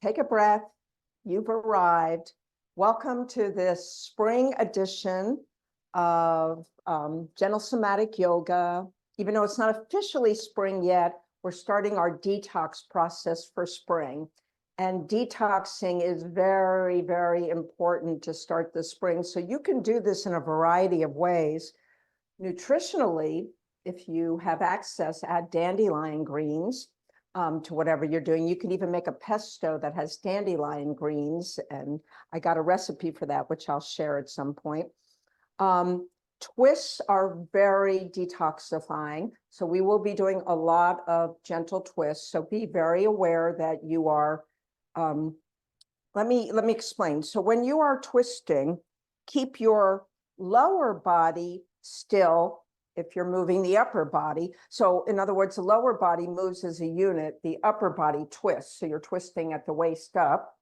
take a breath. You've arrived. Welcome to this spring edition of Gentle Somatic Yoga. Even though it's not officially spring yet, we're starting our detox process for spring. And detoxing is very, very important to start the spring. So you can do this in a variety of ways. Nutritionally, if you have access, add dandelion greens to whatever you're doing. You can even make a pesto that has dandelion greens. And I got a recipe for that, which I'll share at some point. Twists are very detoxifying. So we will be doing a lot of gentle twists. So be very aware that you are, let me explain. So when you are twisting, keep your lower body still if you're moving the upper body. So in other words, the lower body moves as a unit, the upper body twists. So you're twisting at the waist up,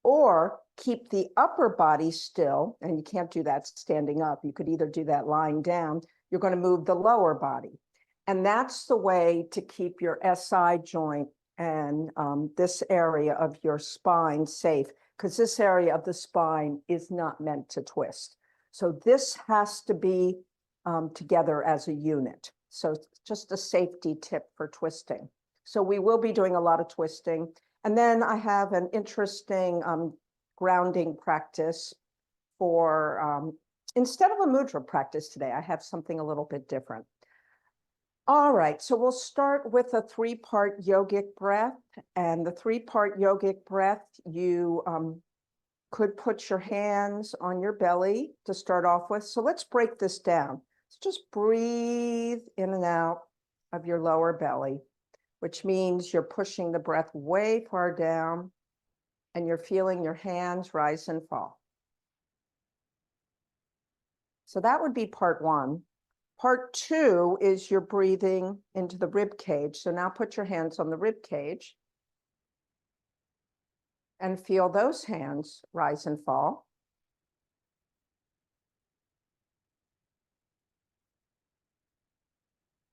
or keep the upper body still. And you can't do that standing up. You could either do that lying down. You're going to move the lower body. And that's the way to keep your SI joint and this area of your spine safe, because this area of the spine is not meant to twist. So this has to be together as a unit. So it's just a safety tip for twisting. So we will be doing a lot of twisting. And then I have an interesting grounding practice for, instead of a mudra practice today, I have something a little bit different. All right, so we'll start with a 3-part yogic breath. And the 3-part yogic breath, you could put your hands on your belly to start off with. So let's break this down. So just breathe in and out of your lower belly, which means you're pushing the breath way far down and you're feeling your hands rise and fall. So that would be part 1. Part 2 is you're breathing into the rib cage. So now put your hands on the rib cage and feel those hands rise and fall.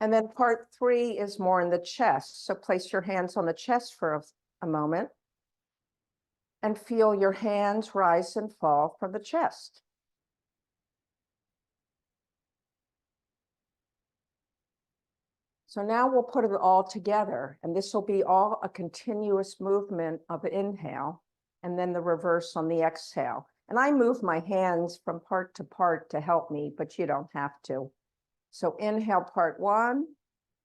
And then part 3 is more in the chest. So place your hands on the chest for a moment and feel your hands rise and fall from the chest. So now we'll put it all together, and this will be all a continuous movement of inhale and then the reverse on the exhale. And I move my hands from part to part to help me, but you don't have to. So inhale part 1,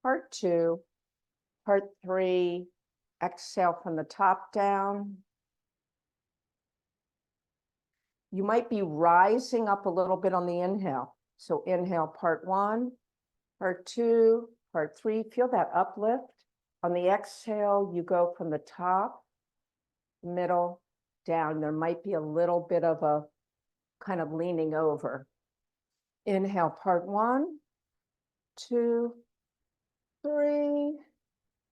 part 2, part 3, exhale from the top down. You might be rising up a little bit on the inhale. So inhale part 1, part 2, part 3, feel that uplift. On the exhale, you go from the top, middle, down. There might be a little bit of a kind of leaning over. Inhale part 1, 2, 3,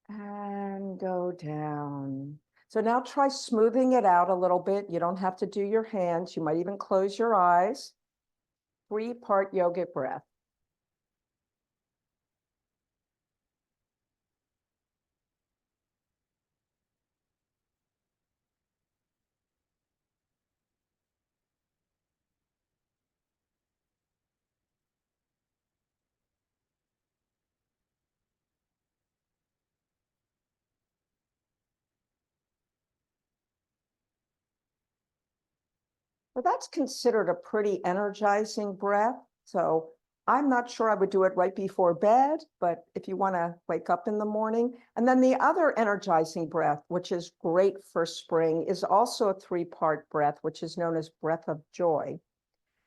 and go down. So now try smoothing it out a little bit. You don't have to do your hands. You might even close your eyes. 3-part yogic breath. Well, that's considered a pretty energizing breath. So I'm not sure I would do it right before bed, but if you want to wake up in the morning. And then the other energizing breath, which is great for spring, is also a 3-part breath, which is known as breath of joy.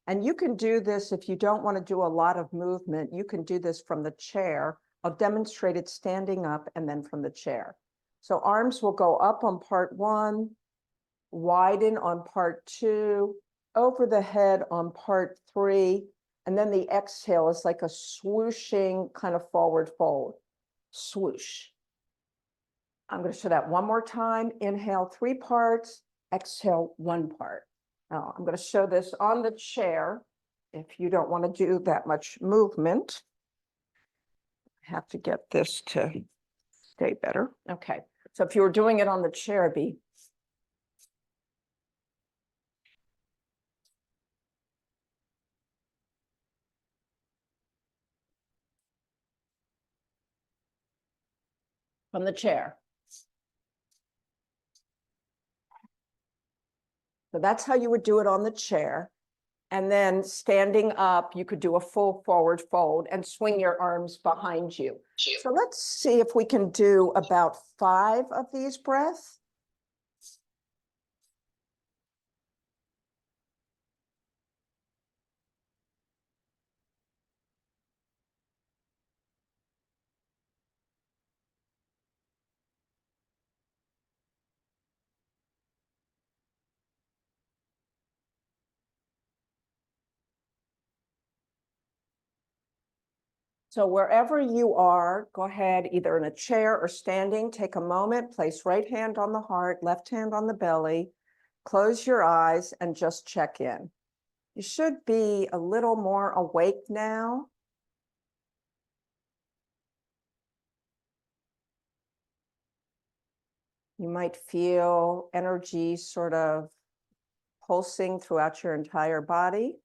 And you can do this if you don't want to do a lot of movement. You can do this from the chair. I'll demonstrate it standing up and then from the chair. So arms will go up on part 1, widen on part 2, over the head on part 3, and then the exhale is like a swooshing kind of forward fold. Swoosh. I'm going to show that one more time. Inhale 3 parts, exhale 1 part. Now I'm going to show this on the chair if you don't want to do that much movement. I have to get this to stay better. Okay. So if you were doing it on the chair, it'd be from the chair. So that's how you would do it on the chair. And then standing up, you could do a full forward fold and swing your arms behind you. So let's see if we can do about 5 of these breaths. So wherever you are, go ahead, either in a chair or standing, take a moment, place right hand on the heart, left hand on the belly, close your eyes and just check in. You should be a little more awake now. You might feel energy sort of pulsing throughout your entire body.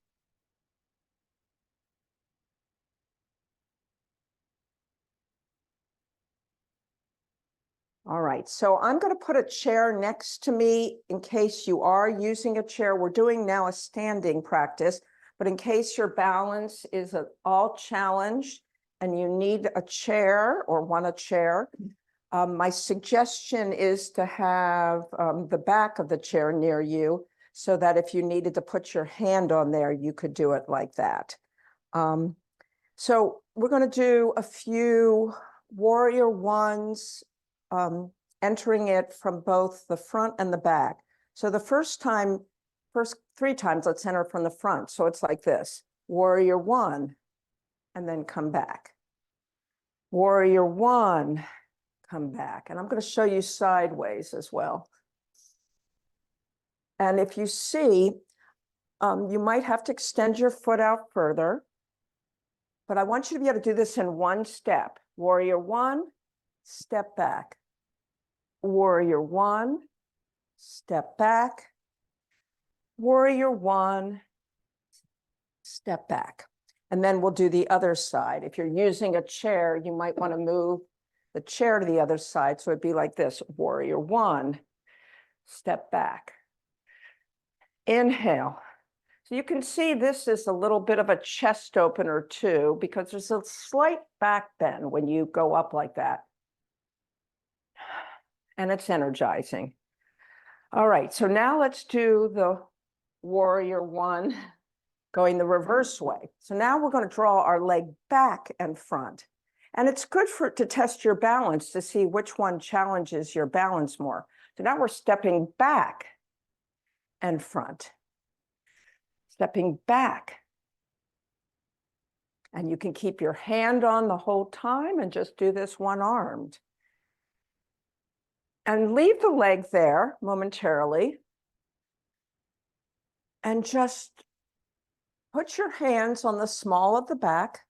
All right, so I'm going to put a chair next to me in case you are using a chair. We're doing now a standing practice, but in case your balance is at all challenged and you need a chair or want a chair, my suggestion is to have the back of the chair near you so that if you needed to put your hand on there, you could do it like that. So we're going to do a few warrior ones, entering it from both the front and the back. So the first 3 times, let's enter from the front. So it's like this, warrior 1, and then come back. Warrior 1, come back. And I'm going to show you sideways as well. And if you see, you might have to extend your foot out further, but I want you to be able to do this in one step. Warrior 1, step back. Warrior 1, step back. Warrior 1, step back. And then we'll do the other side. If you're using a chair, you might want to move the chair to the other side. So it'd be like this, warrior 1, step back. Inhale. So you can see this is a little bit of a chest opener too, because there's a slight back bend when you go up like that. And it's energizing. All right, so now let's do the warrior 1 going the reverse way. So now we're going to draw our leg back and front. And it's good to test your balance to see which one challenges your balance more. So now we're stepping back and front. Stepping back. And you can keep your hand on the whole time and just do this one-armed. And leave the leg there momentarily. And just put your hands on the small of the back,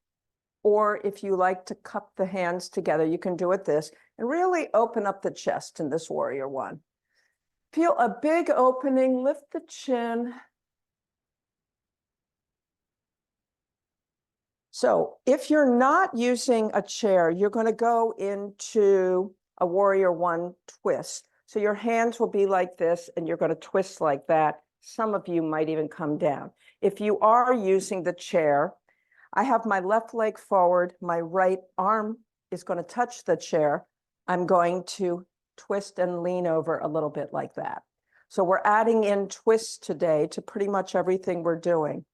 or if you like to cup the hands together, you can do it this, and really open up the chest in this warrior 1. Feel a big opening, lift the chin. So if you're not using a chair, you're going to go into a warrior 1 twist. So your hands will be like this, and you're going to twist like that. Some of you might even come down. If you are using the chair, I have my left leg forward, my right arm is going to touch the chair. I'm going to twist and lean over a little bit like that. So we're adding in twists today to pretty much everything we're doing.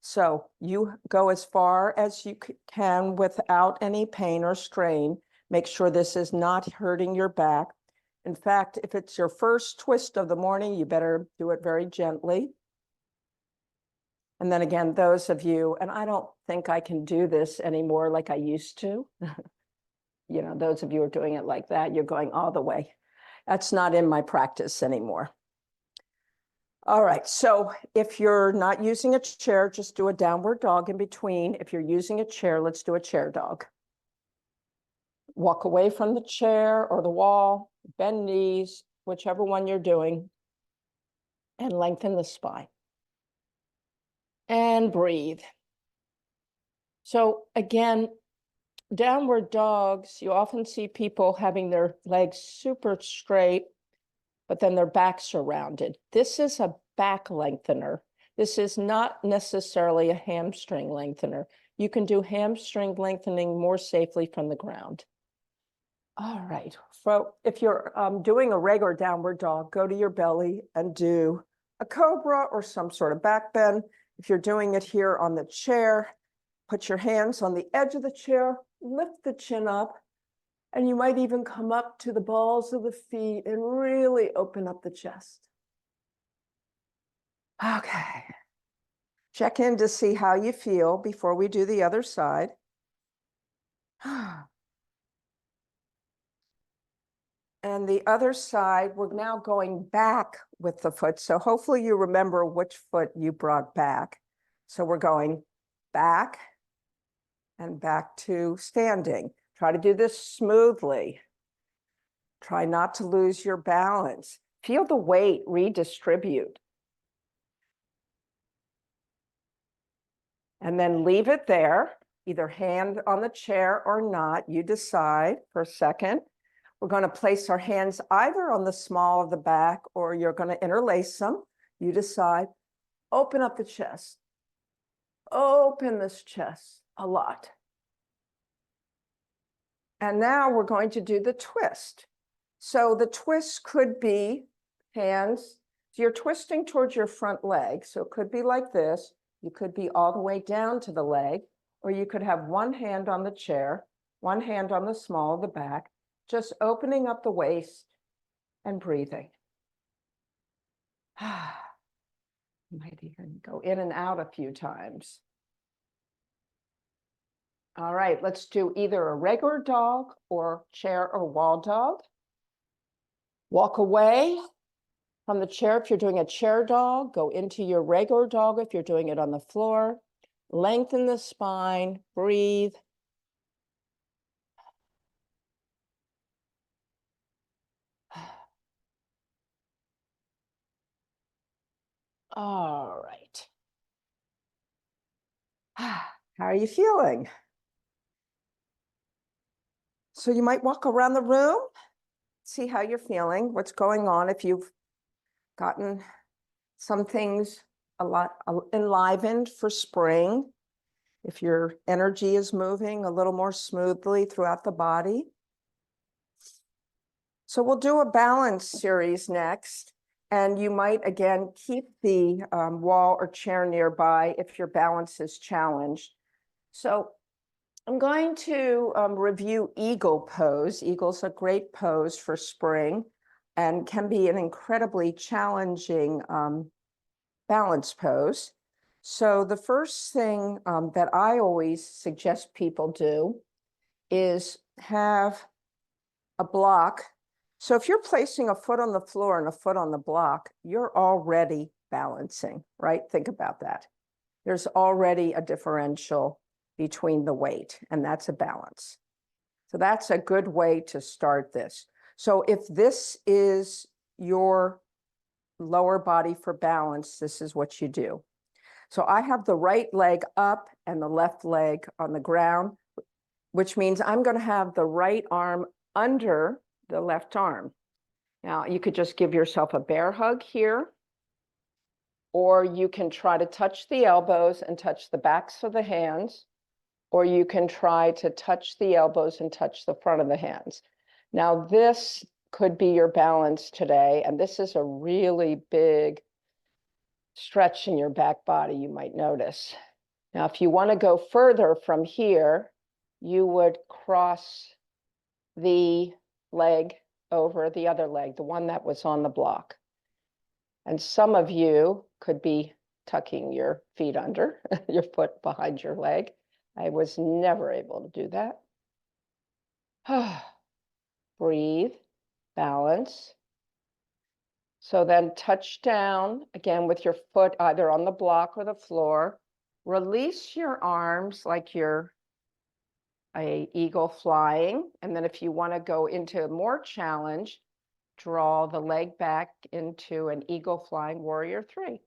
So you go as far as you can without any pain or strain. Make sure this is not hurting your back. In fact, if it's your first twist of the morning, you better do it very gently. And then again, those of you, and I don't think I can do this anymore like I used to. You know, those of you who are doing it like that, you're going all the way. That's not in my practice anymore. All right, so if you're not using a chair, just do a downward dog in between. If you're using a chair, let's do a chair dog. Walk away from the chair or the wall, bend knees, whichever one you're doing, and lengthen the spine. And breathe. So again, downward dogs, you often see people having their legs super straight, but then their backs are rounded. This is a back lengthener. This is not necessarily a hamstring lengthener. You can do hamstring lengthening more safely from the ground. All right, so if you're doing a regular downward dog, go to your belly and do a cobra or some sort of back bend. If you're doing it here on the chair, put your hands on the edge of the chair, lift the chin up, and you might even come up to the balls of the feet and really open up the chest. Okay. Check in to see how you feel before we do the other side. And the other side, we're now going back with the foot. So hopefully you remember which foot you brought back. So we're going back and back to standing. Try to do this smoothly. Try not to lose your balance. Feel the weight redistribute. And then leave it there, either hand on the chair or not. You decide for a second. We're going to place our hands either on the small of the back or you're going to interlace them. You decide. Open up the chest. Open this chest a lot. And now we're going to do the twist. So the twist could be hands. So you're twisting towards your front leg. So it could be like this. You could be all the way down to the leg, or you could have one hand on the chair, one hand on the small of the back, just opening up the waist and breathing. You might even go in and out a few times. All right, let's do either a regular dog or chair or wall dog. Walk away from the chair if you're doing a chair dog. Go into your regular dog if you're doing it on the floor. Lengthen the spine, breathe. All right. How are you feeling? So you might walk around the room, see how you're feeling, what's going on, if you've gotten some things a lot enlivened for spring, if your energy is moving a little more smoothly throughout the body. So we'll do a balance series next. And you might, again, keep the wall or chair nearby if your balance is challenged. So I'm going to review eagle pose. Eagle's a great pose for spring and can be an incredibly challenging balance pose. So the first thing that I always suggest people do is have a block. So if you're placing a foot on the floor and a foot on the block, you're already balancing, right? Think about that. There's already a differential between the weight, and that's a balance. So that's a good way to start this. So if this is your lower body for balance, this is what you do. So I have the right leg up and the left leg on the ground, which means I'm going to have the right arm under the left arm. Now, you could just give yourself a bear hug here, or you can try to touch the elbows and touch the backs of the hands, or you can try to touch the elbows and touch the front of the hands. Now, this could be your balance today, and this is a really big stretch in your back body, you might notice. Now, if you want to go further from here, you would cross the leg over the other leg, the one that was on the block. And some of you could be tucking your feet under, your foot behind your leg. I was never able to do that. Breathe, balance. So then touch down again with your foot either on the block or the floor. Release your arms like you're an eagle flying. And then if you want to go into more challenge, draw the leg back into an eagle flying warrior 3.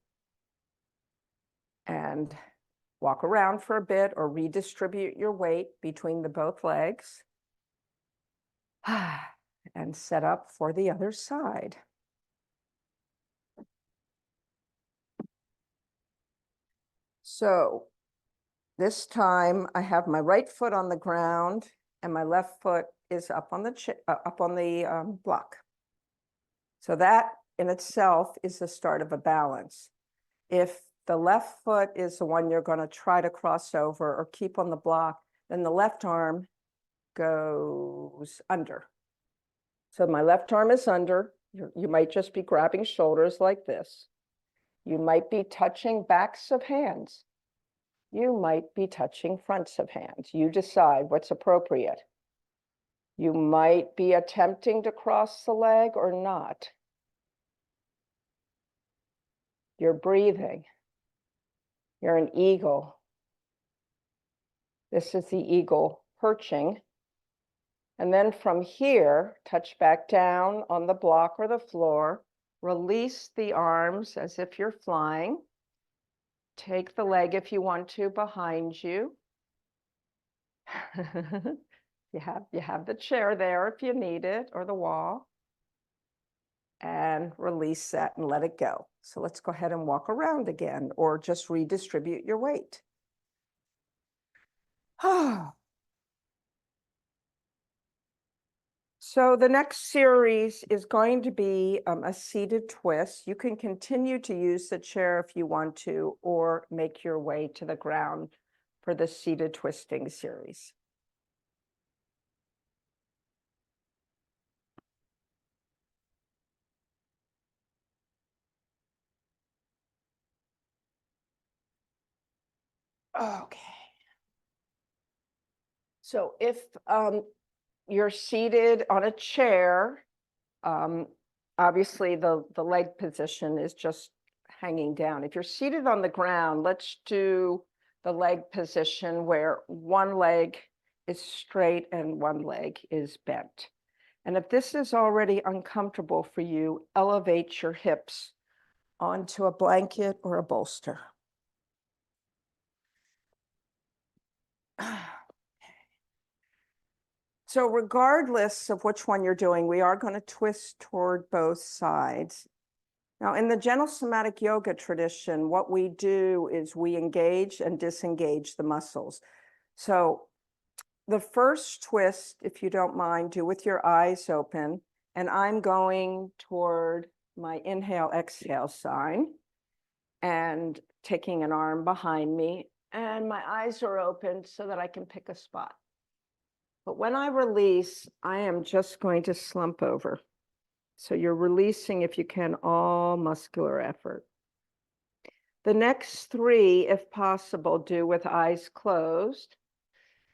And walk around for a bit or redistribute your weight between the both legs. And set up for the other side. So this time I have my right foot on the ground and my left foot is up on the block. So that in itself is the start of a balance. If the left foot is the one you're going to try to cross over or keep on the block, then the left arm goes under. So my left arm is under. You might just be grabbing shoulders like this. You might be touching backs of hands. You might be touching fronts of hands. You decide what's appropriate. You might be attempting to cross the leg or not. You're breathing. You're an eagle. This is the eagle perching. And then from here, touch back down on the block or the floor. Release the arms as if you're flying. Take the leg if you want to behind you. You have the chair there if you need it, or the wall. And release that and let it go. So let's go ahead and walk around again, or just redistribute your weight. So the next series is going to be a seated twist. You can continue to use the chair if you want to, or make your way to the ground for the seated twisting series. Okay. So if you're seated on a chair, obviously the leg position is just hanging down. If you're seated on the ground, let's do the leg position where one leg is straight and one leg is bent. And if this is already uncomfortable for you, elevate your hips onto a blanket or a bolster. So regardless of which one you're doing, we are going to twist toward both sides. Now, in the gentle somatic yoga tradition, what we do is we engage and disengage the muscles. So the first twist, if you don't mind, do with your eyes open. And I'm going toward my inhale, exhale sign and taking an arm behind me. And my eyes are open so that I can pick a spot. But when I release, I am just going to slump over. So you're releasing, if you can, all muscular effort. The next three, if possible, do with eyes closed.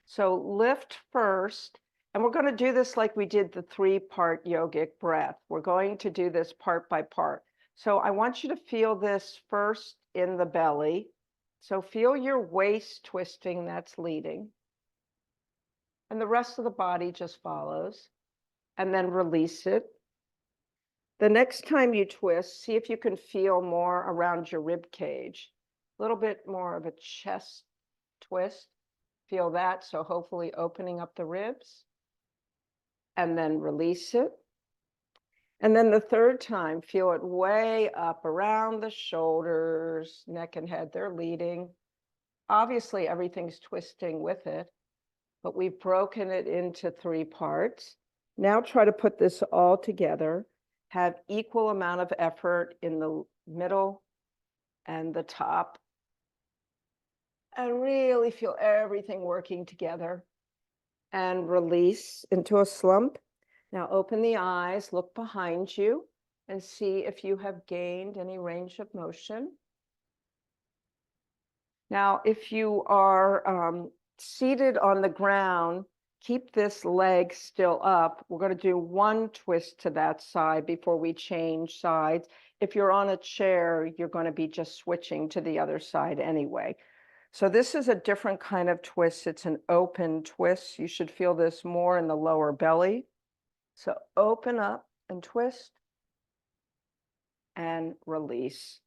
So lift first, and we're going to do this like we did the 3-part yogic breath. We're going to do this part by part. So I want you to feel this first in the belly. So feel your waist twisting, that's leading. And the rest of the body just follows. And then release it. The next time you twist, see if you can feel more around your rib cage. A little bit more of a chest twist. Feel that, so hopefully opening up the ribs. And then release it. And then the third time, feel it way up around the shoulders, neck and head, they're leading. Obviously, everything's twisting with it, but we've broken it into 3 parts. Now try to put this all together. Have equal amount of effort in the middle and the top. And really feel everything working together. And release into a slump. Now open the eyes, look behind you, and see if you have gained any range of motion. Now, if you are seated on the ground, keep this leg still up. We're going to do 1 twist to that side before we change sides. If you're on a chair, you're going to be just switching to the other side anyway. So this is a different kind of twist. It's an open twist. You should feel this more in the lower belly. So open up and twist and release.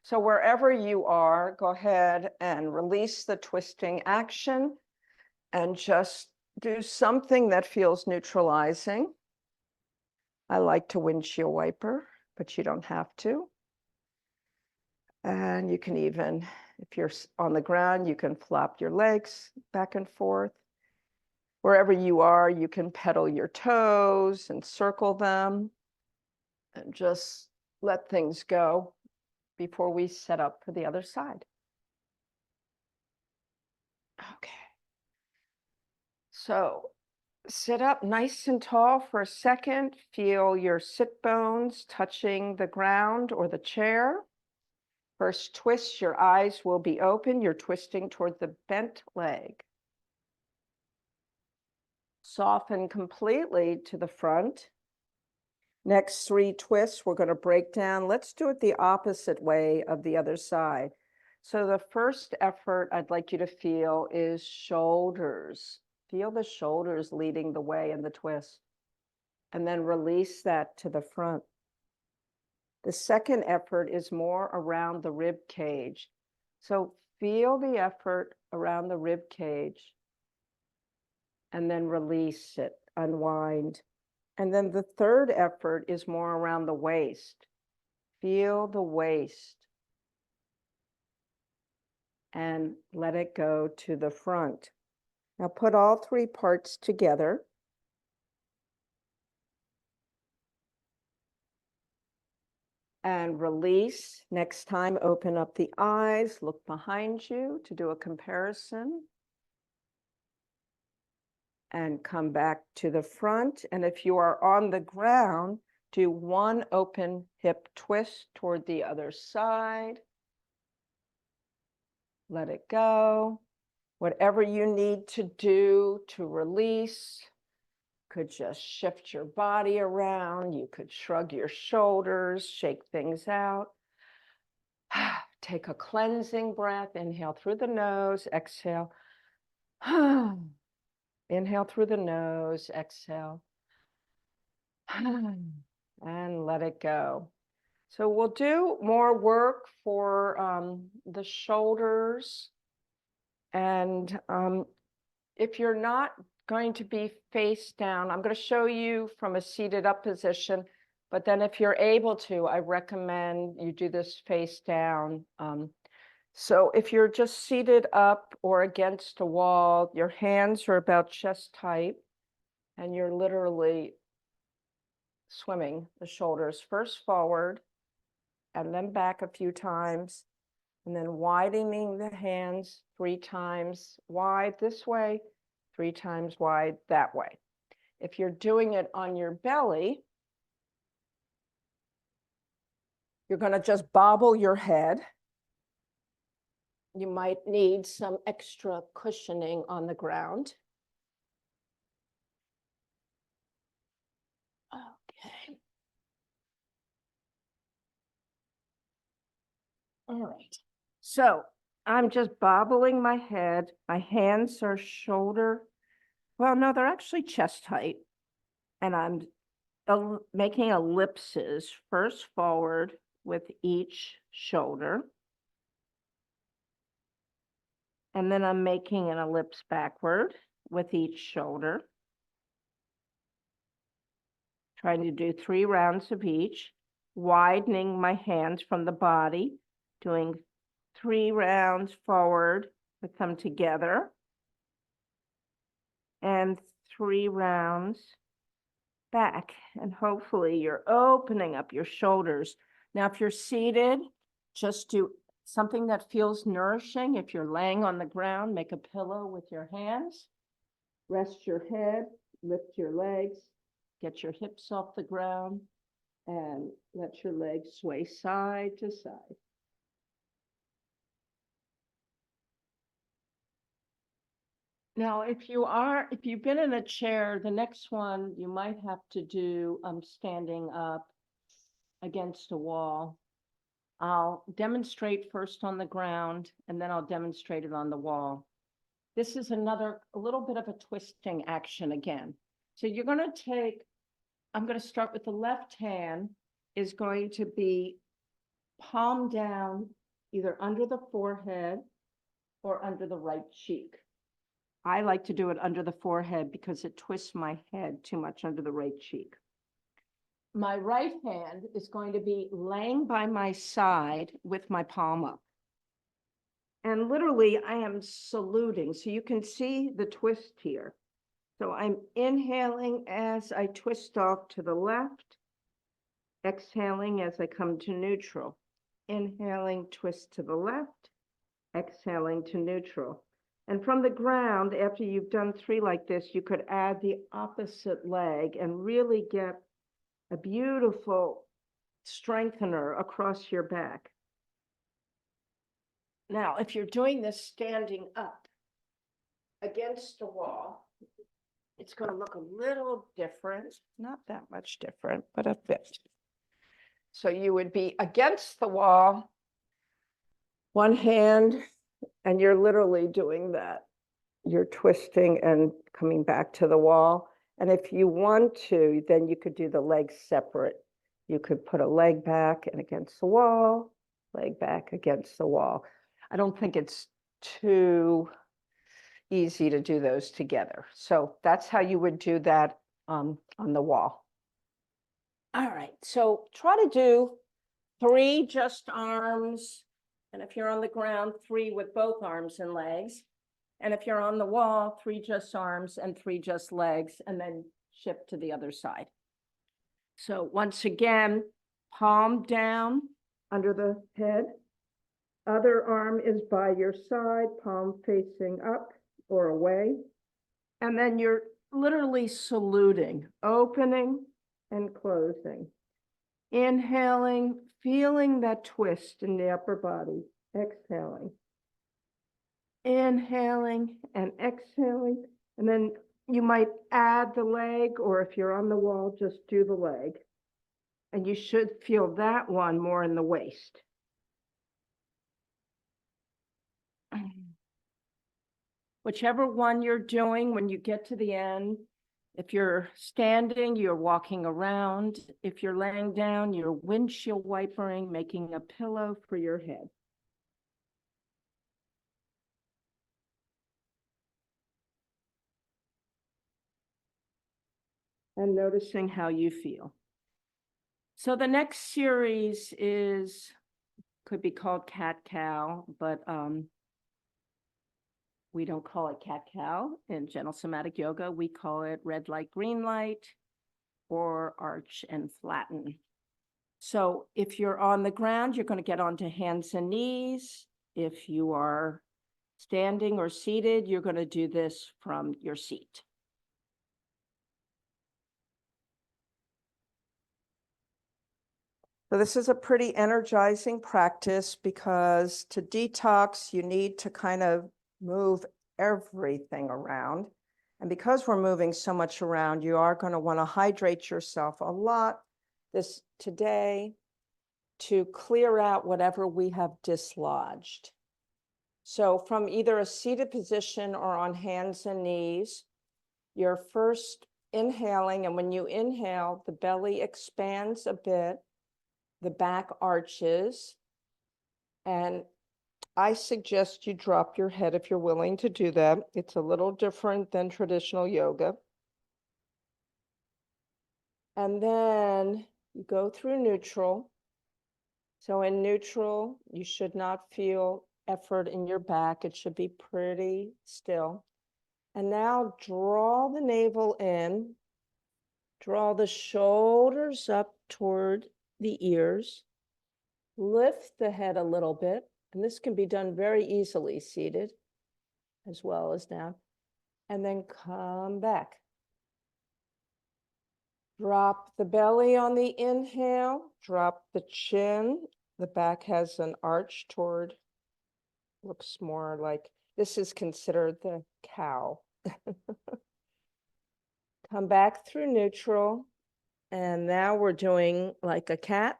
So wherever you are, go ahead and release the twisting action and just do something that feels neutralizing. I like to windshield wiper, but you don't have to. And you can even, if you're on the ground, you can flop your legs back and forth. Wherever you are, you can pedal your toes and circle them and just let things go before we set up for the other side. Okay. So sit up nice and tall for a second. Feel your sit bones touching the ground or the chair. First twist, your eyes will be open. You're twisting toward the bent leg. Soften completely to the front. Next 3 twists, we're going to break down. Let's do it the opposite way of the other side. So the first effort I'd like you to feel is shoulders. Feel the shoulders leading the way in the twist. And then release that to the front. The second effort is more around the rib cage. So feel the effort around the rib cage. And then release it, unwind. And then the third effort is more around the waist. Feel the waist. And let it go to the front. Now put all 3 parts together. And release. Next time, open up the eyes, look behind you to do a comparison. And come back to the front. And if you are on the ground, do 1 open hip twist toward the other side. Let it go. Whatever you need to do to release, could just shift your body around. You could shrug your shoulders, shake things out. Take a cleansing breath. Inhale through the nose, exhale. Inhale through the nose, exhale. And let it go. So we'll do more work for the shoulders. And if you're not going to be face down, I'm going to show you from a seated up position. But then if you're able to, I recommend you do this face down. So if you're just seated up or against a wall, your hands are about chest height, and you're literally swimming the shoulders first forward and then back a few times, and then widening the hands 3 times wide this way, 3 times wide that way. If you're doing it on your belly, you're going to just bobble your head. You might need some extra cushioning on the ground. Okay. All right. So I'm just bobbling my head. My hands are shoulder. Well, no, they're actually chest height. And I'm making ellipses first forward with each shoulder. And then I'm making an ellipse backward with each shoulder. Trying to do 3 rounds of each, widening my hands from the body, doing 3 rounds forward with them together, and 3 rounds back. And hopefully you're opening up your shoulders. Now, if you're seated, just do something that feels nourishing. If you're laying on the ground, make a pillow with your hands. Rest your head, lift your legs, get your hips off the ground, and let your legs sway side to side. Now, if you've been in a chair, the next one you might have to do standing up against a wall. I'll demonstrate first on the ground, and then I'll demonstrate it on the wall. This is a little bit of a twisting action again. So you're going to I'm going to start with the left hand is going to be palm down, either under the forehead or under the right cheek. I like to do it under the forehead because it twists my head too much under the right cheek. My right hand is going to be laying by my side with my palm up. And literally, I am saluting. So you can see the twist here. So I'm inhaling as I twist off to the left, exhaling as I come to neutral. Inhaling, twist to the left, exhaling to neutral. And from the ground, after you've done 3 like this, you could add the opposite leg and really get a beautiful strengthener across your back. Now, if you're doing this standing up against the wall, it's going to look a little different, not that much different, but a bit. So you would be against the wall, one hand, and you're literally doing that. You're twisting and coming back to the wall. And if you want to, then you could do the legs separate. You could put a leg back and against the wall, leg back against the wall. I don't think it's too easy to do those together. So that's how you would do that on the wall. All right, so try to do 3 just arms. And if you're on the ground, 3 with both arms and legs. And if you're on the wall, 3 just arms and 3 just legs, and then shift to the other side. So once again, palm down under the head. Other arm is by your side, palm facing up or away. And then you're literally saluting, opening and closing. Inhaling, feeling that twist in the upper body. Exhaling. Inhaling and exhaling. And then you might add the leg, or if you're on the wall, just do the leg. And you should feel that one more in the waist. Whichever one you're doing, when you get to the end, if you're standing, you're walking around. If you're laying down, you're windshield wipering, making a pillow for your head. And noticing how you feel. So the next series could be called cat-cow, but we don't call it cat-cow in gentle somatic yoga. We call it red light, green light, or arch and flatten. So if you're on the ground, you're going to get onto hands and knees. If you are standing or seated, you're going to do this from your seat. So this is a pretty energizing practice because to detox, you need to kind of move everything around. And because we're moving so much around, you are going to want to hydrate yourself a lot today to clear out whatever we have dislodged. So from either a seated position or on hands and knees, you're first inhaling, and when you inhale, the belly expands a bit, the back arches, and I suggest you drop your head if you're willing to do that. It's a little different than traditional yoga. And then you go through neutral. So in neutral, you should not feel effort in your back. It should be pretty still. And now draw the navel in, draw the shoulders up toward the ears, lift the head a little bit, and this can be done very easily seated as well as down, and then come back. Drop the belly on the inhale, drop the chin. The back has an arch toward, looks more like, this is considered the cow. Come back through neutral. And now we're doing like a cat,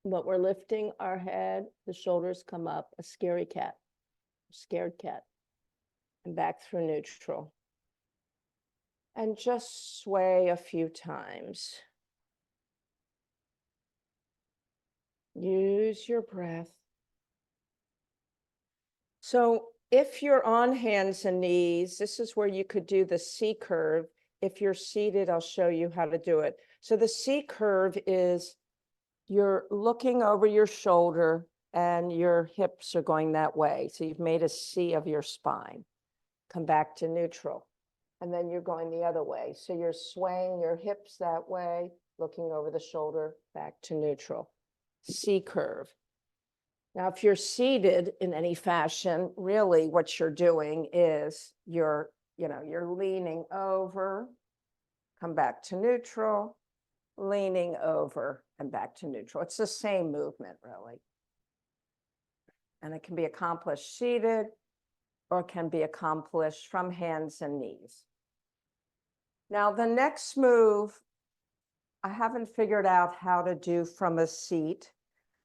but we're lifting our head, the shoulders come up, a scary cat, scared cat, and back through neutral. And just sway a few times. Use your breath. So if you're on hands and knees, this is where you could do the C curve. If you're seated, I'll show you how to do it. So the C curve is you're looking over your shoulder and your hips are going that way. So you've made a C of your spine. Come back to neutral. And then you're going the other way. So you're swaying your hips that way, looking over the shoulder, back to neutral. C curve. Now, if you're seated in any fashion, really what you're doing is you're leaning over, come back to neutral, leaning over and back to neutral. It's the same movement, really. And it can be accomplished seated or it can be accomplished from hands and knees. Now, the next move, I haven't figured out how to do from a seat.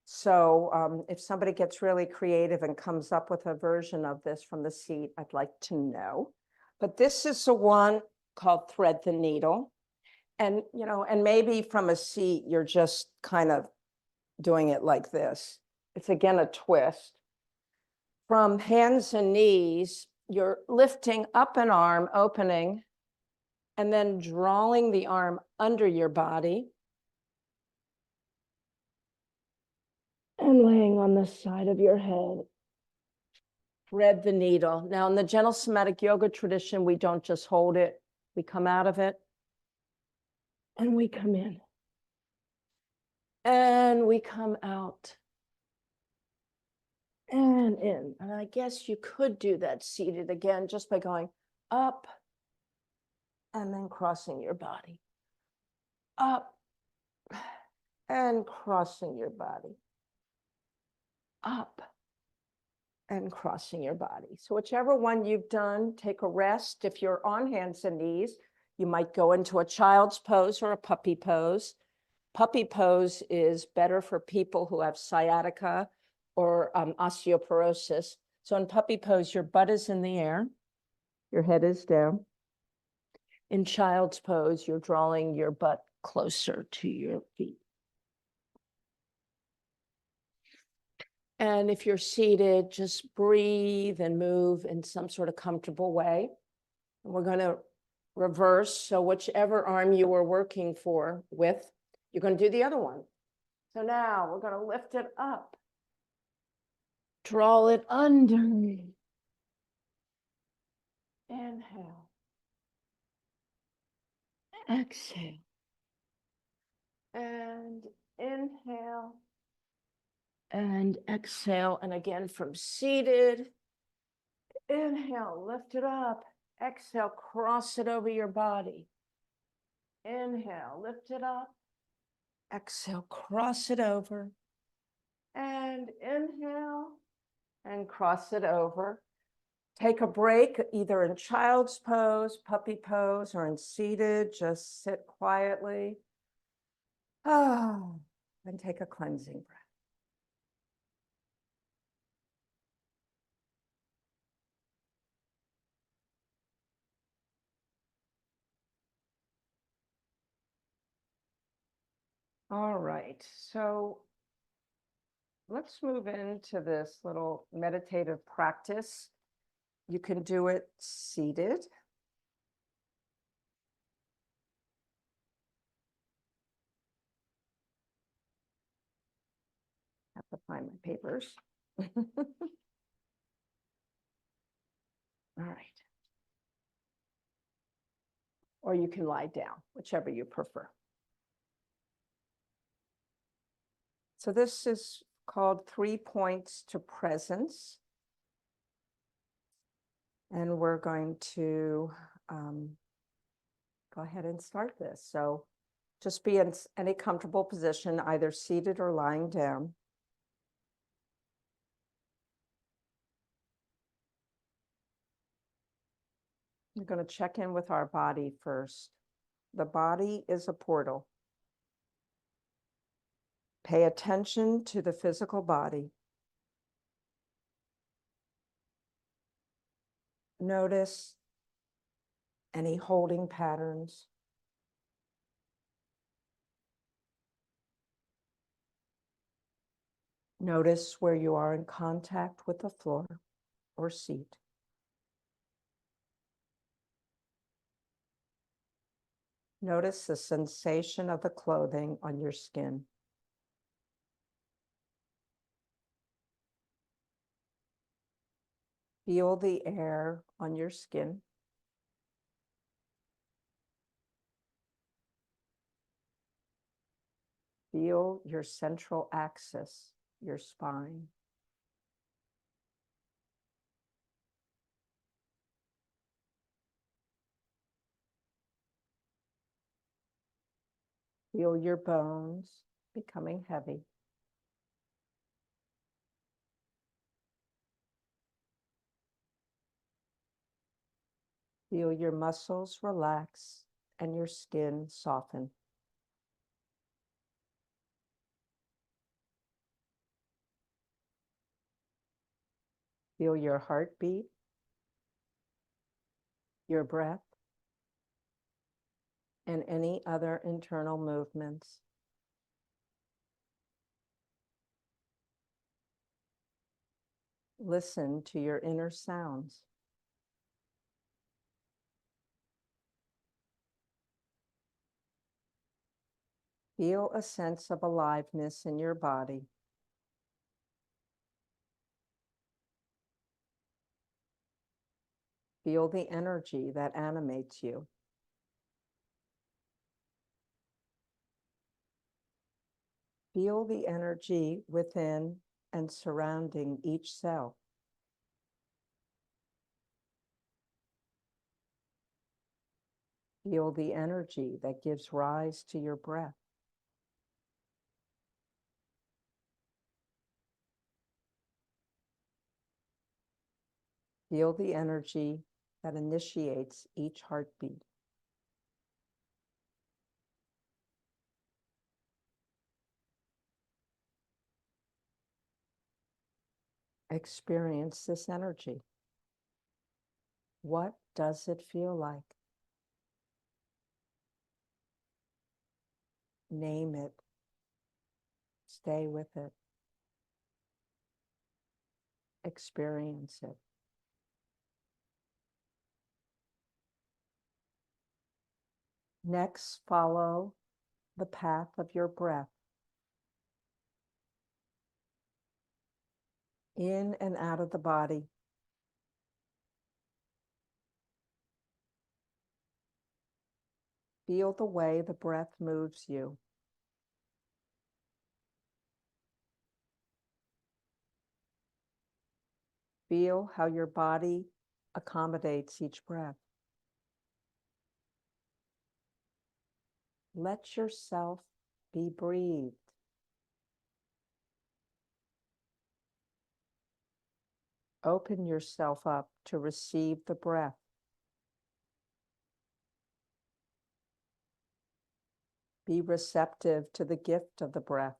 So if somebody gets really creative and comes up with a version of this from the seat, I'd like to know. But this is the one called Thread the Needle. And, and maybe from a seat, you're just kind of doing it like this. It's again a twist. From hands and knees, you're lifting up an arm, opening, and then drawing the arm under your body and laying on the side of your head. Thread the needle. Now, in the gentle somatic yoga tradition, we don't just hold it. We come out of it and we come in. And we come out and in. And I guess you could do that seated again just by going up and then crossing your body. Up and crossing your body. Up and crossing your body. So whichever one you've done, take a rest. If you're on hands and knees, you might go into a child's pose or a puppy pose. Puppy pose is better for people who have sciatica or osteoporosis. So in puppy pose, your butt is in the air, your head is down. In child's pose, you're drawing your butt closer to your feet. And if you're seated, just breathe and move in some sort of comfortable way. And we're going to reverse. So whichever arm you were working with, you're going to do the other one. So now we're going to lift it up. Draw it under. Inhale. Exhale. And inhale. And exhale. And again from seated. Inhale, lift it up. Exhale, cross it over your body. Inhale, lift it up. Exhale, cross it over. And inhale and cross it over. Take a break, either in child's pose, puppy pose, or in seated. Just sit quietly. And take a cleansing breath. All right, so let's move into this little meditative practice. You can do it seated. I have to find my papers. All right. Or you can lie down, whichever you prefer. So this is called 3 points to presence. And we're going to go ahead and start this. So just be in any comfortable position, either seated or lying down. We're going to check in with our body first. The body is a portal. Pay attention to the physical body. Notice any holding patterns. Notice where you are in contact with the floor or seat. Notice the sensation of the clothing on your skin. Feel the air on your skin. Feel your central axis, your spine. Feel your bones becoming heavy. Feel your muscles relax and your skin soften. Feel your heartbeat, your breath, and any other internal movements. Listen to your inner sounds. Feel a sense of aliveness in your body. Feel the energy that animates you. Feel the energy within and surrounding each cell. Feel the energy that gives rise to your breath. Feel the energy that initiates each heartbeat. Experience this energy. What does it feel like? Name it. Stay with it. Experience it. Next, follow the path of your breath in and out of the body. Feel the way the breath moves you. Feel how your body accommodates each breath. Let yourself be breathed. Open yourself up to receive the breath. Be receptive to the gift of the breath.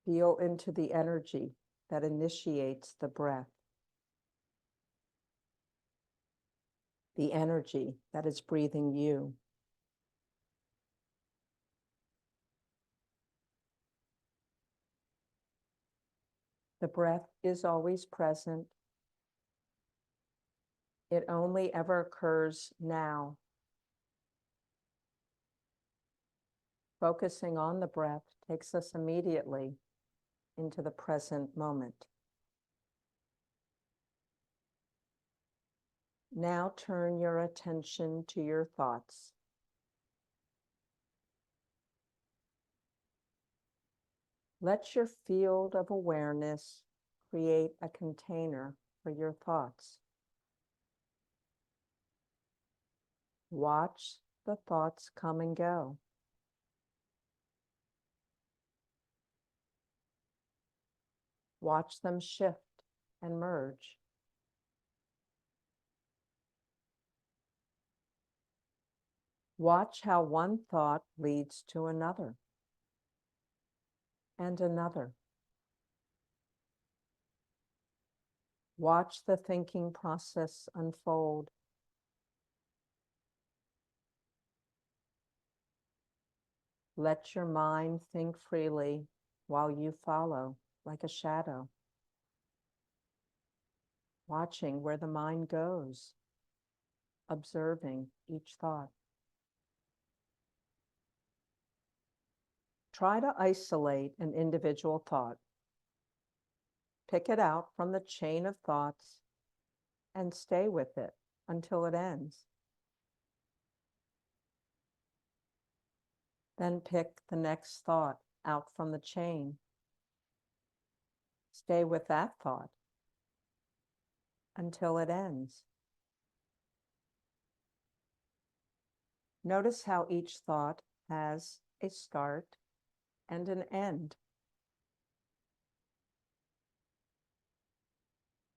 Feel into the energy that initiates the breath. The energy that is breathing you. The breath is always present. It only ever occurs now. Focusing on the breath takes us immediately into the present moment. Now turn your attention to your thoughts. Let your field of awareness create a container for your thoughts. Watch the thoughts come and go. Watch them shift and merge. Watch how one thought leads to another and another. Watch the thinking process unfold. 'Unfold. Let your mind think freely while you follow, like a shadow, watching where the mind goes, observing each thought. Try to isolate an individual thought. Pick it out from the chain of thoughts and stay with it until it ends. Then pick the next thought out from the chain. Stay with that thought until it ends. Notice how each thought has a start and an end.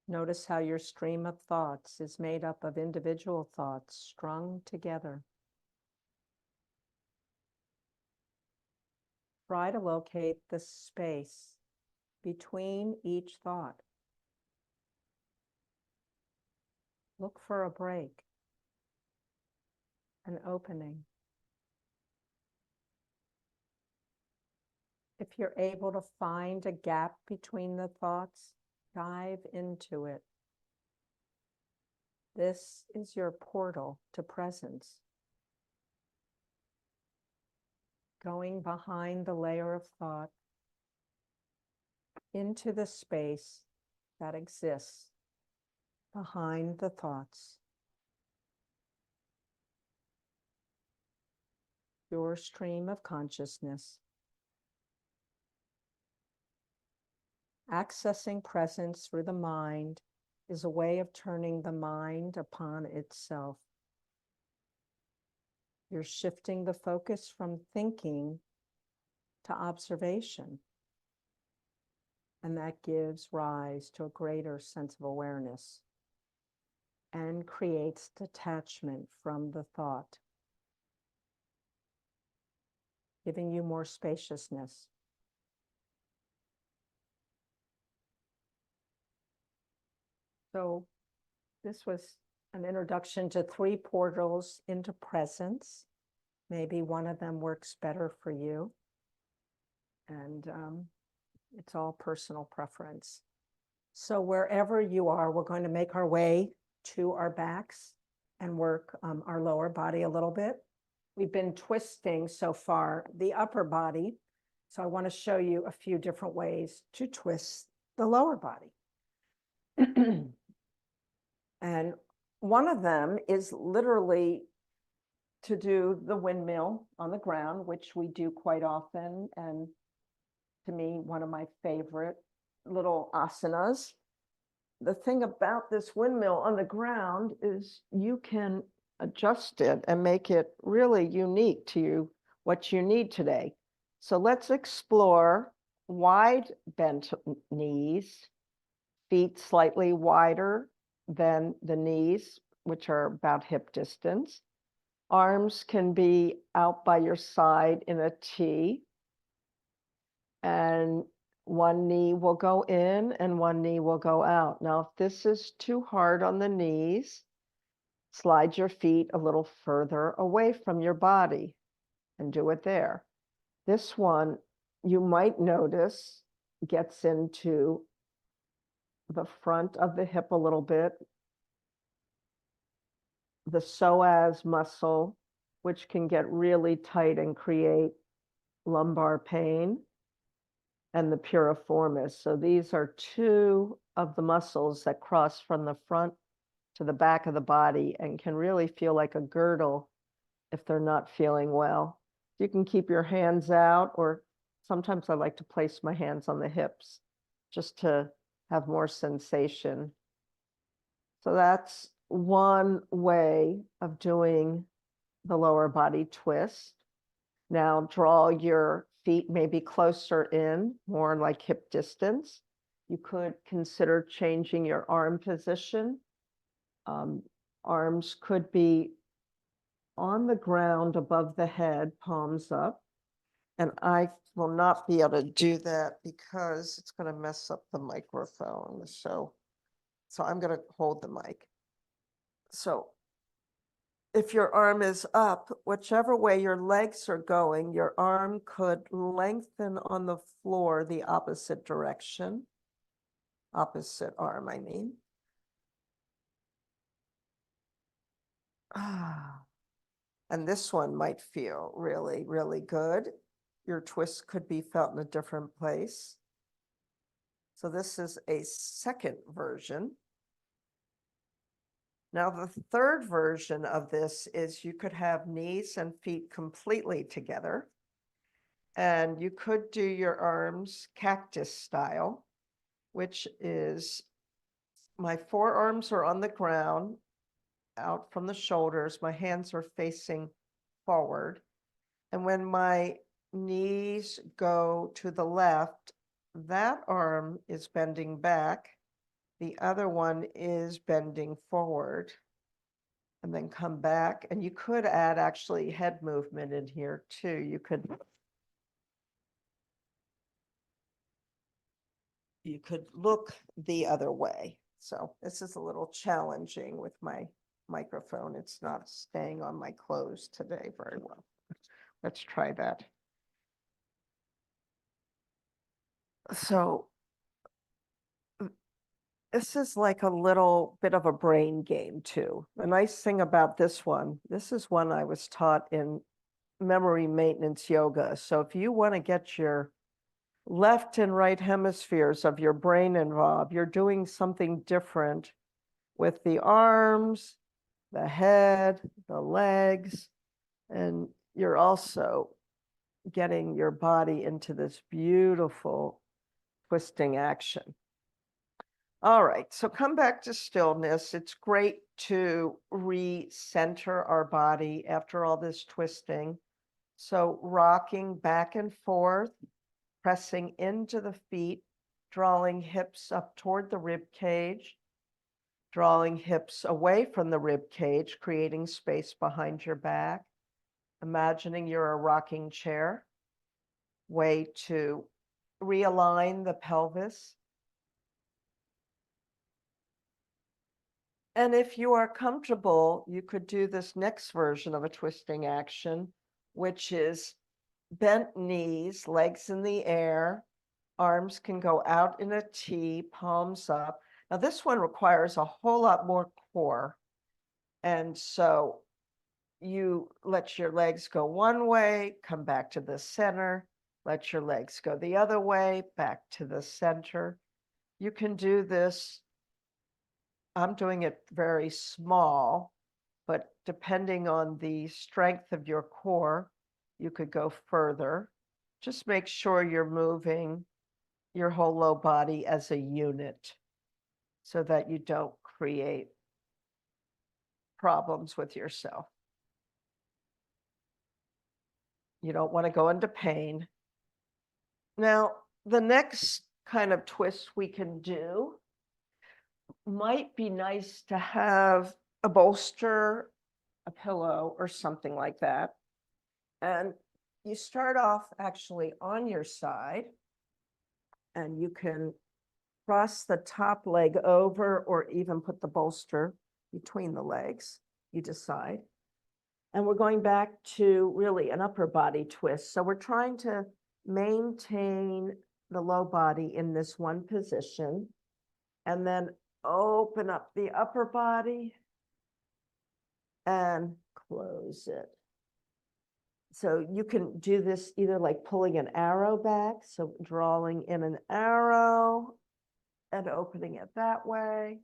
Notice how your stream of thoughts is made up of individual thoughts strung together. Try to locate the space between each thought. Look for a break, an opening. If you're able to find a gap between the thoughts, dive into it. This is your portal to presence. Going behind the layer of thought into the space that exists behind the thoughts. Your stream of consciousness. Accessing presence through the mind is a way of turning the mind upon itself. You're shifting the focus from thinking to observation, and that gives rise to a greater sense of awareness and creates detachment from the thought, giving you more spaciousness. So this was an introduction to 3 portals into presence. Maybe one of them works better for you. And it's all personal preference. So wherever you are, we're going to make our way to our backs and work our lower body a little bit. We've been twisting so far the upper body. So I want to show you a few different ways to twist the lower body. And one of them is literally to do the windmill on the ground, which we do quite often. And to me, one of my favorite little asanas. The thing about this windmill on the ground is you can adjust it and make it really unique to you, what you need today. So let's explore wide bent knees, feet slightly wider than the knees, which are about hip distance. Arms can be out by your side in a T. And one knee will go in and one knee will go out. Now, if this is too hard on the knees, slide your feet a little further away from your body and do it there. This one, you might notice, gets into the front of the hip a little bit, the psoas muscle, which can get really tight and create lumbar pain, and the piriformis. So these are 2 of the muscles that cross from the front to the back of the body and can really feel like a girdle if they're not feeling well. You can keep your hands out, or sometimes I like to place my hands on the hips just to have more sensation. So that's one way of doing the lower body twist. Now draw your feet maybe closer in, more like hip distance. You could consider changing your arm position. Arms could be on the ground above the head, palms up. And I will not be able to do that because it's going to mess up the microphone. So I'm going to hold the mic. So if your arm is up, whichever way your legs are going, your arm could lengthen on the floor the opposite direction. Opposite arm, I mean. And this one might feel really, really good. Your twist could be felt in a different place. So this is a second version. Now, the third version of this is you could have knees and feet completely together. And you could do your arms cactus style, which is my forearms are on the ground, out from the shoulders. My hands are facing forward. And when my knees go to the left, that arm is bending back. The other one is bending forward. And then come back. And you could add actually head movement in here too. You could look the other way. So this is a little challenging with my microphone. It's not staying on my clothes today very well. Let's try that. So this is like a little bit of a brain game too. The nice thing about this is one I was taught in memory maintenance yoga. So if you want to get your left and right hemispheres of your brain involved, you're doing something different with the arms, the head, the legs, and you're also getting your body into this beautiful twisting action. All right, so come back to stillness. It's great to recenter our body after all this twisting. So rocking back and forth, pressing into the feet, drawing hips up toward the rib cage, drawing hips away from the rib cage, creating space behind your back, imagining you're a rocking chair, way to realign the pelvis. And if you are comfortable, you could do this next version of a twisting action, which is bent knees, legs in the air, arms can go out in a T, palms up. Now this one requires a whole lot more core. And so you let your legs go one way, come back to the center, let your legs go the other way, back to the center. You can do this. I'm doing it very small, but depending on the strength of your core, you could go further. Just make sure you're moving your whole low body as a unit so that you don't create problems with yourself. You don't want to go into pain. Now, the next kind of twist we can do might be nice to have a bolster, a pillow, or something like that. And you start off actually on your side, and you can cross the top leg over or even put the bolster between the legs, you decide. And we're going back to really an upper body twist. So we're trying to maintain the low body in this one position and then open up the upper body and close it. So you can do this either like pulling an arrow back, so drawing in an arrow and opening it that way,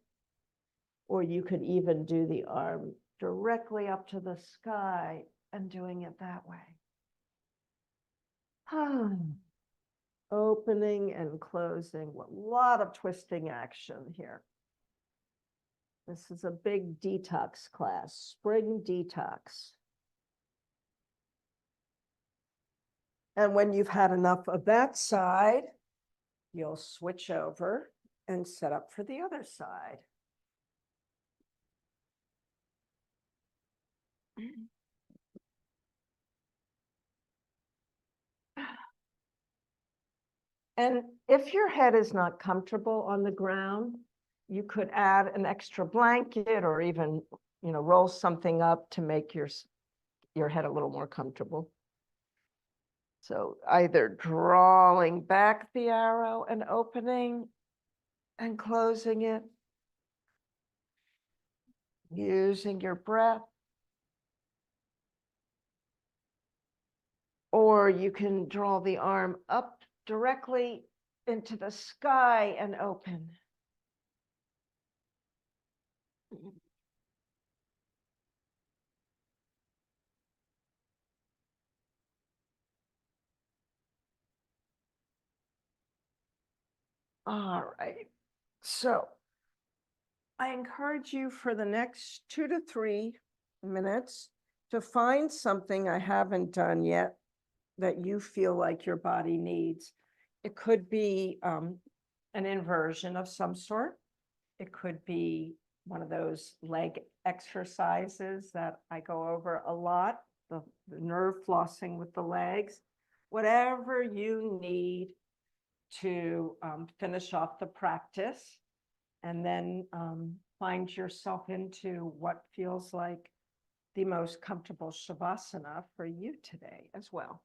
or you could even do the arm directly up to the sky and doing it that way. Opening and closing, a lot of twisting action here. This is a big detox class, spring detox. And when you've had enough of that side, you'll switch over and set up for the other side. And if your head is not comfortable on the ground, you could add an extra blanket or even roll something up to make your head a little more comfortable. So either drawing back the arrow and opening and closing it, using your breath, or you can draw the arm up directly into the sky and open. All right, so I encourage you for the next 2 to 3 minutes to find something I haven't done yet that you feel like your body needs. It could be an inversion of some sort. It could be one of those leg exercises that I go over a lot, the nerve flossing with the legs, whatever you need to finish off the practice, and then find yourself into what feels like the most comfortable shavasana for you today as well.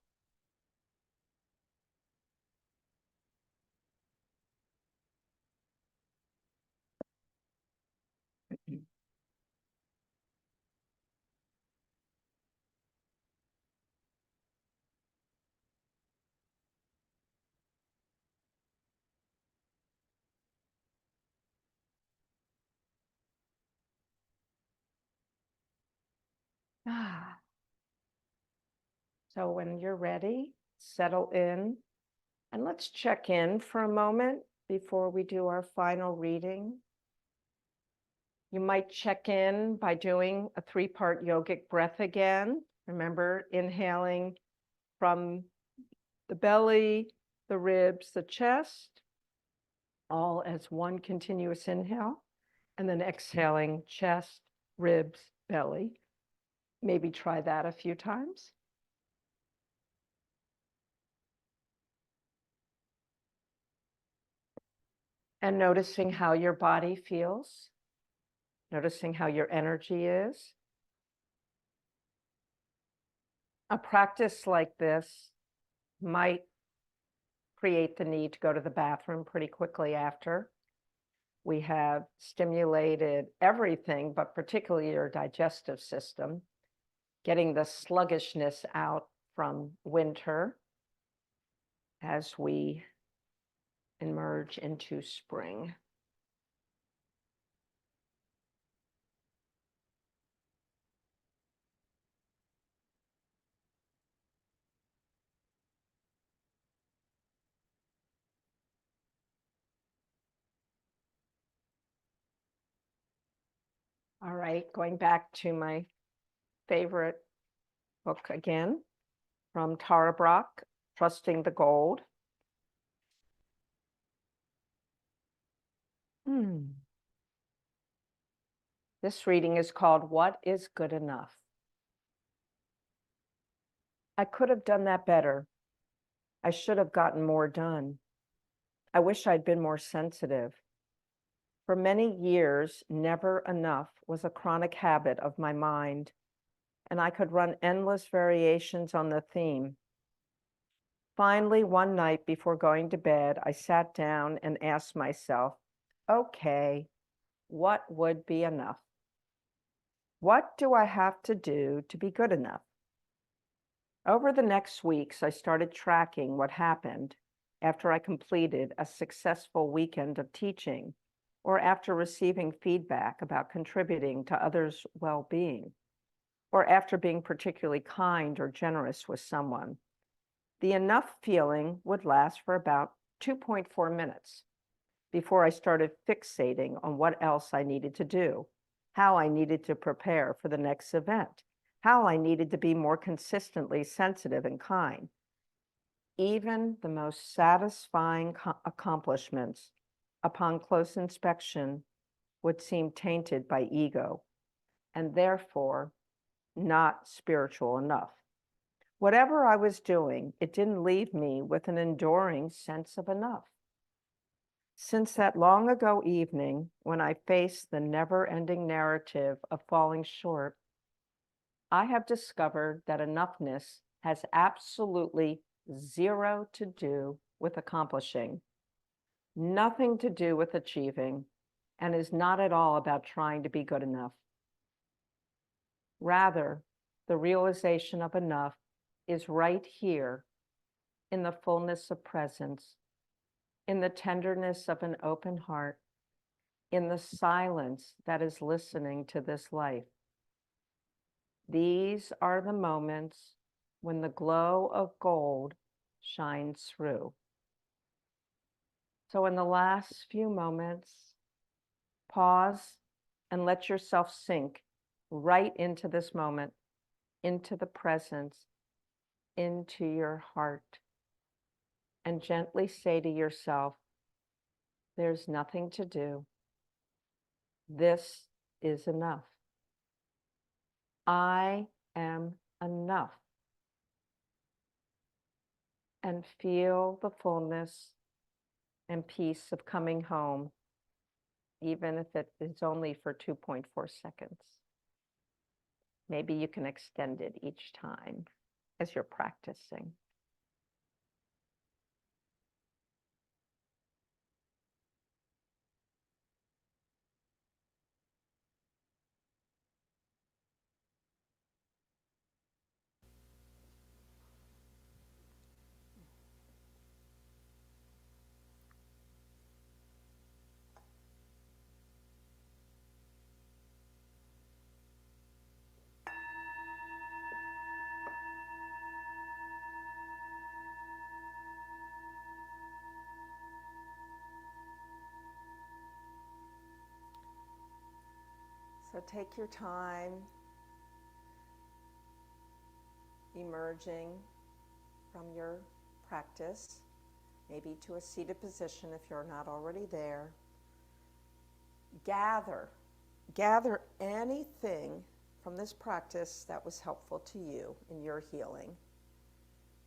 So when you're ready, settle in, and let's check in for a moment before we do our final reading. You might check in by doing a 3-part yogic breath again. Remember, inhaling from the belly, the ribs, the chest, all as one continuous inhale, and then exhaling chest, ribs, belly. Maybe try that a few times. And noticing how your body feels, noticing how your energy is. A practice like this might create the need to go to the bathroom pretty quickly after. We have stimulated everything, but particularly your digestive system, getting the sluggishness out from winter as we emerge into spring. All right, going back to my favorite book again, from Tara Brach, Trusting the Gold. This reading is called What is Good Enough? I could have done that better. I should have gotten more done. I wish I'd been more sensitive. For many years, never enough was a chronic habit of my mind, and I could run endless variations on the theme. Finally, one night before going to bed, I sat down and asked myself, okay, what would be enough? What do I have to do to be good enough? Over the next weeks, I started tracking what happened after I completed a successful weekend of teaching, or after receiving feedback about contributing to others' well-being, or after being particularly kind or generous with someone. The enough feeling would last for about 2.4 minutes before I started fixating on what else I needed to do, how I needed to prepare for the next event, how I needed to be more consistently sensitive and kind. Even the most satisfying accomplishments, upon close inspection, would seem tainted by ego, and therefore not spiritual enough. Whatever I was doing, it didn't leave me with an enduring sense of enough. Since that long ago evening when I faced the never-ending narrative of falling short, I have discovered that enoughness has absolutely zero to do with accomplishing, nothing to do with achieving, and is not at all about trying to be good enough. Rather, the realization of enough is right here in the fullness of presence, in the tenderness of an open heart, in the silence that is listening to this life. These are the moments when the glow of gold shines through. So in the last few moments, pause and let yourself sink right into this moment, into the presence, into your heart, and gently say to yourself, there's nothing to do. This is enough. I am enough. And feel the fullness and peace of coming home, even if it is only for 2.4 seconds. Maybe you can extend it each time as you're practicing. So take your time emerging from your practice, maybe to a seated position if you're not already there. Gather anything from this practice that was helpful to you in your healing.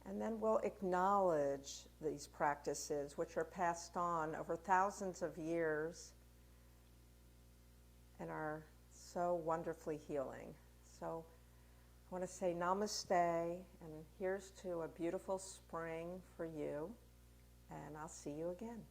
And then we'll acknowledge these practices which are passed on over thousands of years and are so wonderfully healing. So I want to say namaste, and here's to a beautiful spring for you, and I'll see you again.